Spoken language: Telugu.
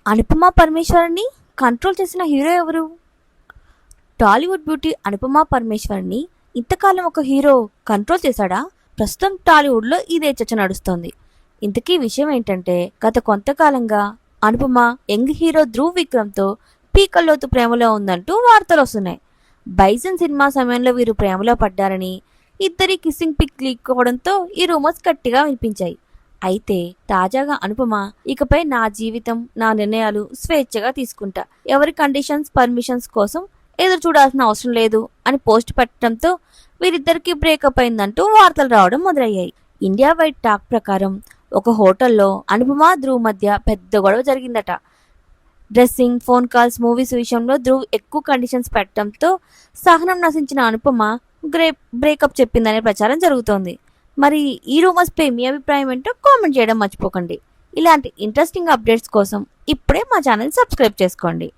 అనుపమ పరమేశ్వరన్ని కంట్రోల్ చేసిన హీరో ఎవరు? టాలీవుడ్ బ్యూటీ అనుపమ పరమేశ్వరన్ని ఇంతకాలం ఒక హీరో కంట్రోల్ చేశాడా? ప్రస్తుతం టాలీవుడ్లో ఇదే చర్చ నడుస్తోంది. ఇంతకీ విషయం ఏంటంటే, గత కొంతకాలంగా అనుపమ యంగ్ హీరో ధ్రువ్ విక్రమ్తో పీకల్లోతు ప్రేమలో ఉందంటూ వార్తలు వస్తున్నాయి. బైసన్ సినిమా సమయంలో వీరు ప్రేమలో పడ్డారని, ఇద్దరి కిస్సింగ్ పిక్ లీక్ అవ్వడంతో ఈ రూమర్స్ గట్టిగా వినిపించాయి. అయితే తాజాగా అనుపమ ఇకపై నా జీవితం, నా నిర్ణయాలు స్వేచ్ఛగా తీసుకుంటా, ఎవరి కండిషన్స్, పర్మిషన్స్ కోసం ఎదురు చూడాల్సిన అవసరం లేదు అని పోస్ట్ పెట్టడంతో వీరిద్దరికి బ్రేకప్ అయిందంటూ వార్తలు రావడం మొదలయ్యాయి. ఇండియా వైడ్ టాక్ ప్రకారం ఒక హోటల్లో అనుపమ, ధ్రువ్ మధ్య పెద్ద గొడవ జరిగిందట. డ్రెస్సింగ్, ఫోన్ కాల్స్, మూవీస్ విషయంలో ధ్రువ్ ఎక్కువ కండిషన్స్ పెట్టడంతో సహనం నశించిన అనుపమ బ్రేకప్ చెప్పిందనే ప్రచారం జరుగుతోంది. మరి ఈ రూమర్స్ పై మీ అభిప్రాయం ఏంటో కామెంట్ చేయడం మర్చిపోకండి. ఇలాంటి ఇంట్రెస్టింగ్ అప్డేట్స్ కోసం ఇప్పుడే మా ఛానల్ సబ్స్క్రైబ్ చేసుకోండి.